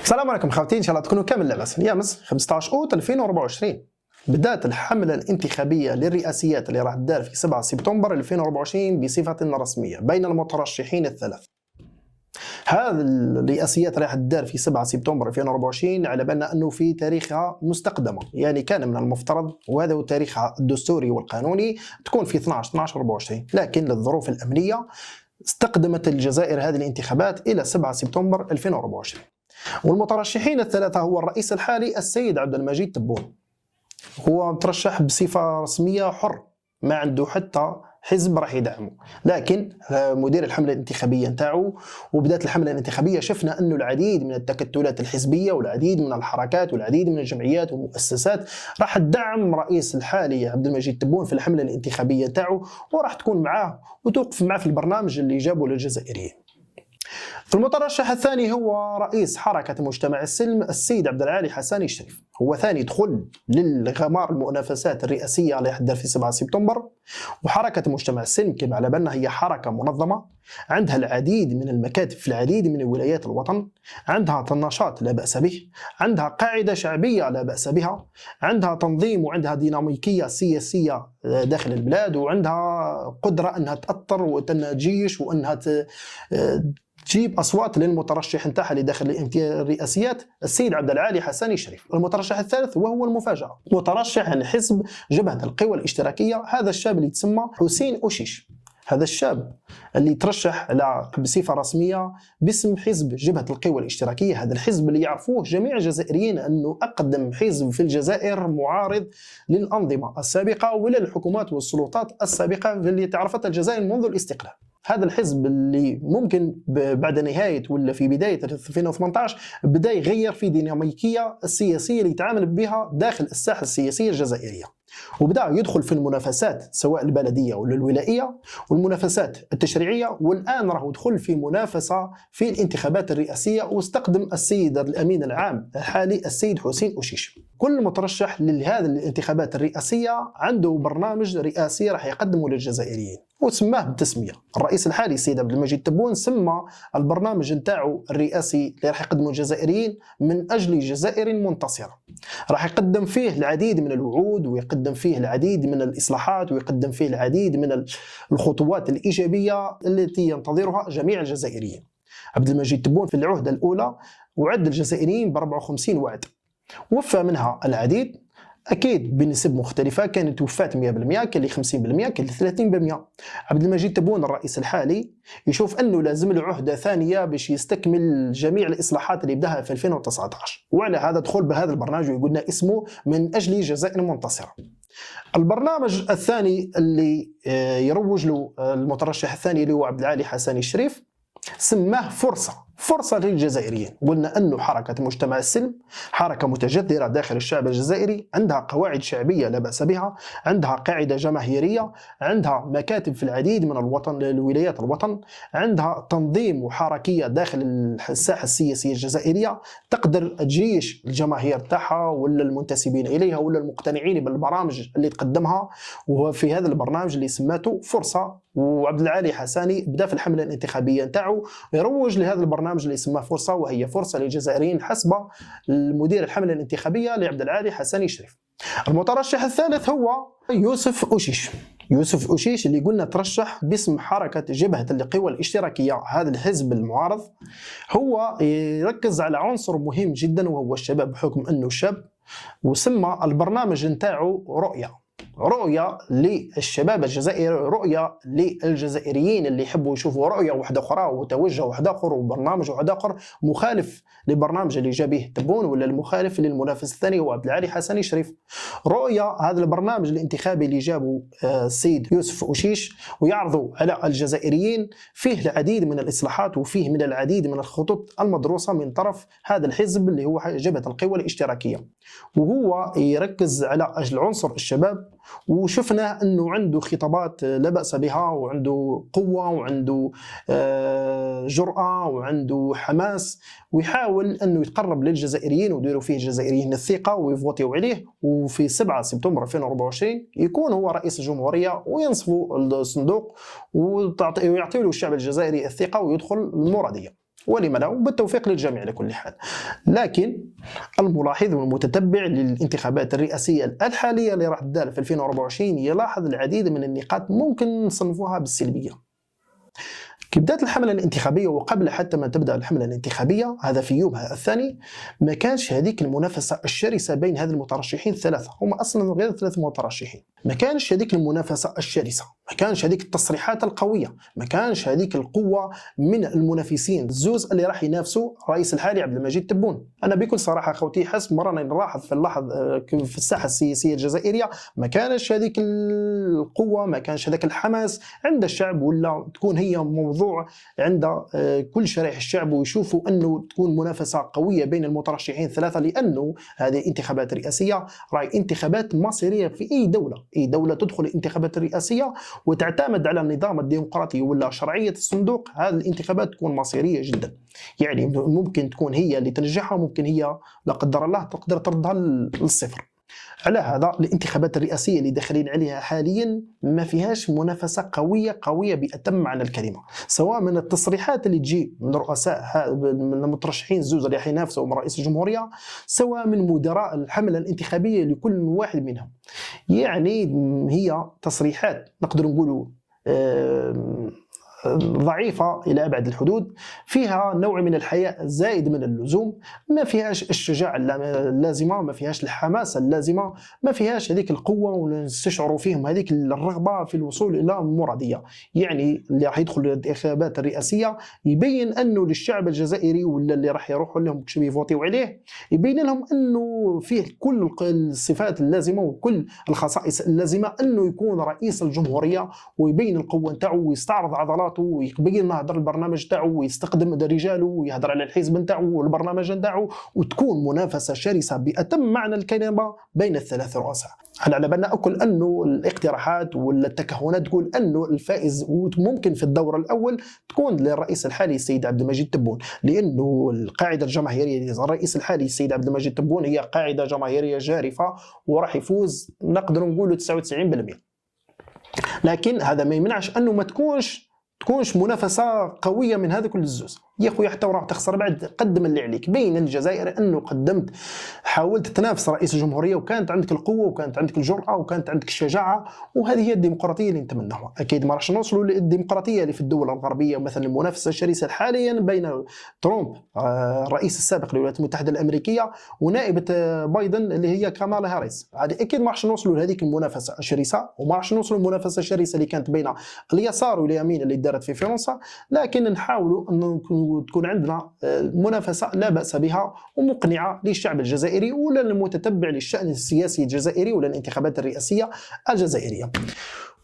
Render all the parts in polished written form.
السلام عليكم خواتي، ان شاء الله تكونوا كامل لاباس. يامس 15 اوت 2024 بدات الحمله الانتخابيه للرئاسيات اللي راح تدار في 7 سبتمبر 2024 بصفه رسميه بين المترشحين الثلاث. هذه الرئاسيات راح تدار في 7 سبتمبر 2024 على بالنا انه في تاريخها مستقدمه، يعني كان من المفترض وهذا هو تاريخها الدستوري والقانوني تكون في 12/12/24، لكن للظروف الامنيه استقدمت الجزائر هذه الانتخابات الى 7 سبتمبر 2024. والمترشحين الثلاثة هو الرئيس الحالي السيد عبد المجيد تبون، هو مترشح بصفة رسمية حر، ما عنده حتى حزب راح يدعمه، لكن مدير الحملة الانتخابية نتاعو وبدات الحملة الانتخابية شفنا أنه العديد من التكتلات الحزبية والعديد من الحركات والعديد من الجمعيات والمؤسسات راح تدعم رئيس الحالي عبد المجيد تبون في الحملة الانتخابية نتاعو، وراح تكون معاه وتوقف معاه في البرنامج اللي جابه للجزائريين. المترشح الثاني هو رئيس حركة مجتمع السلم السيد عبد العالي حساني الشريف، هو ثاني دخول للغمار المنافسات الرئاسية اللي حدث في 7 سبتمبر. وحركة مجتمع السلم كما على بالنا هي حركة منظمة عندها العديد من المكاتب في العديد من ولايات الوطن، عندها نشاط لا بأس به، عندها قاعدة شعبية لا بأس بها، عندها تنظيم وعندها ديناميكية سياسية داخل البلاد، وعندها قدرة أنها تأثر وأنها تجيش وأنها تجيب اصوات للمترشح نتاعها اللي داخل الرئاسيات السيد عبد العالي حساني الشريف. المترشح الثالث وهو المفاجاه، مترشح عن حزب جبهه القوى الاشتراكيه، هذا الشاب اللي يتسمى حسين اوشيش، هذا الشاب اللي ترشح بصفه رسميه باسم حزب جبهه القوى الاشتراكيه، هذا الحزب اللي يعرفوه جميع الجزائريين انه اقدم حزب في الجزائر معارض للانظمه السابقه ولا الحكومات والسلطات السابقه اللي تعرفتها الجزائر منذ الاستقلال. هذا الحزب اللي ممكن بعد نهاية ولا في بداية 2018 بدأ يغير في ديناميكية السياسية اللي يتعامل بها داخل الساحة السياسية الجزائرية، وبدأ يدخل في المنافسات سواء البلدية ولا الولائية والمنافسات التشريعية، والآن راح يدخل في منافسة في الانتخابات الرئاسية، واستقدم السيد الأمين العام الحالي السيد حسين أوشيش. كل مترشح لهذه الانتخابات الرئاسية عنده برنامج رئاسي راح يقدمه للجزائريين وسماه بالتسمية. الرئيس الحالي السيد عبد المجيد تبون سمى البرنامج نتاعو الرئاسي اللي راح يقدمه الجزائريين من أجل جزائر منتصرة، راح يقدم فيه العديد من الوعود ويقدم فيه العديد من الإصلاحات ويقدم فيه العديد من الخطوات الإيجابية التي ينتظرها جميع الجزائريين. عبد المجيد تبون في العهدة الأولى وعد الجزائريين ب 54 وعد، وفى منها العديد اكيد بنسب مختلفه، كانت وفات 100%، كان لي 50%، كان لي 30%. عبد المجيد تبون الرئيس الحالي يشوف انه لازم له عهده ثانيه باش يستكمل جميع الاصلاحات اللي بداها في 2019، وعلى هذا دخل بهذا البرنامج ويقولنا اسمه من اجل جزائر منتصره. البرنامج الثاني اللي يروج له المترشح الثاني اللي هو عبد العالي حساني الشريف سماه فرصة للجزائريين. قلنا أنه حركة مجتمع السلم حركة متجذرة داخل الشعب الجزائري، عندها قواعد شعبية لا بأس بها، عندها قاعدة جماهيرية، عندها مكاتب في العديد من الولايات الوطن، عندها تنظيم وحركية داخل الساحة السياسية الجزائرية، تقدر تجيش الجماهير تاعها ولا المنتسبين إليها ولا المقتنعين بالبرامج اللي تقدمها، وفي هذا البرنامج اللي سماته فرصة. وعبد العالي حساني بدا في الحملة الانتخابية نتاعو يروج لهذا البرنامج اللي اسمه فرصة، وهي فرصة للجزائريين حسب المدير الحملة الانتخابية لعبد العالي حساني الشريف. المترشح الثالث هو يوسف أوشيش اللي قلنا ترشح باسم حركة جبهة القوى الاشتراكية، هذا الحزب المعارض. هو يركز على عنصر مهم جدا وهو الشباب بحكم أنه شاب، وسمى البرنامج نتاعو رؤية للشباب الجزائري، رؤية للجزائريين اللي يحبوا يشوفوا رؤية واحدة أخرى وتوجه واحد آخر وبرنامج واحد آخر مخالف للبرنامج اللي جابه تبون ولا المخالف للمنافس الثاني هو عبد العالي حساني الشريف. رؤية هذا البرنامج الانتخابي اللي جابه السيد يوسف أوشيش ويعرضوا على الجزائريين فيه العديد من الإصلاحات وفيه من العديد من الخطط المدروسة من طرف هذا الحزب اللي هو جبهة القوى الاشتراكية، وهو يركز على أجل عنصر الشباب. وشفنا أنه عنده خطابات لا بأس بها وعنده قوة وعنده جرأة وعنده حماس، ويحاول أنه يتقرب للجزائريين ويديروا فيه الجزائريين الثقة ويفوتيوا عليه، وفي 7 سبتمبر 2024 يكون هو رئيس الجمهورية وينصفوا الصندوق ويعطي له الشعب الجزائري الثقة ويدخل المرادية. ولم لا، وبالتوفيق للجميع على كل حال. لكن الملاحظ والمتتبع للانتخابات الرئاسية الحالية اللي راح تدار في 2024 يلاحظ العديد من النقاط ممكن نصنفوها بالسلبية. كي بدات الحملة الانتخابية وقبل حتى ما تبدأ الحملة الانتخابية، هذا في يومها الثاني، ما كانش هذيك المنافسة الشرسة بين هذه المترشحين الثلاثة، هما أصلا غير 3 مترشحين. ما كانش هذيك المنافسة الشرسة، ما كانش هذيك التصريحات القوية، ما كانش هذيك القوة من المنافسين الزوز اللي راح ينافسوا الرئيس الحالي عبد المجيد تبون. أنا بكل صراحة خوتي حسب مرة نلاحظ في الساحة السياسية الجزائرية ما كانش هذيك القوة، ما كانش هذاك الحماس عند الشعب، ولا تكون هي موضوع عند كل شرائح الشعب ويشوفوا أنه تكون منافسة قوية بين المترشحين الثلاثة، لأنه هذه الانتخابات الرئاسية راهي انتخابات مصيرية في أي دولة تدخل الانتخابات الرئاسية وتعتمد على النظام الديمقراطي ولا شرعية الصندوق. هذه الانتخابات تكون مصيرية جدا، يعني ممكن تكون هي اللي تنجحها، ممكن هي لا قدر الله تقدر تردها للصفر. على هذا الانتخابات الرئاسية اللي داخلين عليها حاليا ما فيهاش منافسة قوية بأتم معنى الكلمة، سواء من التصريحات اللي تجي من رؤساء من المترشحين الزوز اللي حينافسوا من رئيس الجمهورية، سواء من مدراء الحملة الانتخابية لكل واحد منهم. يعني هي تصريحات نقدر نقولوا ضعيفة إلى أبعد الحدود، فيها نوع من الحياء زائد من اللزوم، ما فيهاش الشجاعة اللازمة، ما فيهاش الحماسة اللازمة، ما فيهاش هذيك القوة ونستشعروا فيهم هذيك الرغبة في الوصول إلى مرادية. يعني اللي راح يدخل الانتخابات الرئاسية يبين أنه للشعب الجزائري ولا اللي راح يروحوا لهم باش يفوتيو عليه، يبين لهم أنه فيه كل الصفات اللازمة وكل الخصائص اللازمة أنه يكون رئيس الجمهورية، ويبين القوة نتاعو ويستعرض عضلاته ويبين لنا يهضر البرنامج تاعو ويستخدم رجاله ويهضر على الحزب نتاعو والبرنامج نتاعو، وتكون منافسة شرسة بأتم معنى الكلمة بين الثلاث رؤساء. على بالنا أكل أنه الاقتراحات ولا التكهنات تقول أنه الفائز ممكن في الدور الأول تكون للرئيس الحالي السيد عبد المجيد تبون، لأنه القاعدة الجماهيرية للرئيس الحالي السيد عبد المجيد تبون هي قاعدة جماهيرية جارفة وراح يفوز نقدر نقول 99%. لكن هذا ما يمنعش أنه ما تكونش منافسة قوية من هذا كل الزوز. يا خويا حتى وراح تخسر بعد قدم اللي عليك. بين الجزائر انه قدمت، حاولت تنافس رئيس الجمهوريه وكانت عندك القوه وكانت عندك الجرأه وكانت عندك الشجاعه، وهذه هي الديمقراطيه اللي نتمناها. اكيد ما راحش نوصلوا للديمقراطيه اللي في الدول الغربيه، مثلا المنافسه الشرسه حاليا بين ترامب الرئيس السابق للولايات المتحده الامريكيه ونائبه بايدن اللي هي كامالا هاريس. هذه اكيد ما راحش نوصلوا لهذيك المنافسه الشرسه، وما راحش نوصلوا للمنافسه الشرسه اللي كانت بين اليسار واليمين اللي دارت في فرنسا، لكن نحاولوا انه تكون عندنا منافسة لا بأس بها ومقنعة للشعب الجزائري ولا المتتبع للشأن السياسي الجزائري ولا الانتخابات الرئاسية الجزائرية.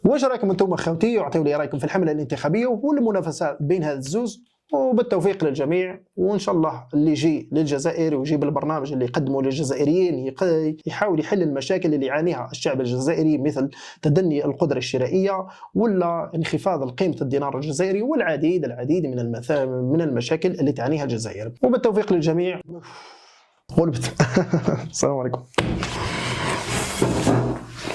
واش رايكم انتم اخوتي؟ اعطيوا لي رايكم في الحملة الانتخابية والمنافسة بين هذا الزوز، وبالتوفيق للجميع. وان شاء الله اللي يجي للجزائر ويجيب البرنامج اللي يقدمه للجزائريين يحاول يحل المشاكل اللي يعانيها الشعب الجزائري، مثل تدني القدرة الشرائية ولا انخفاض قيمة الدينار الجزائري والعديد من المشاكل اللي تعانيها الجزائر. وبالتوفيق للجميع. غلبت. السلام عليكم.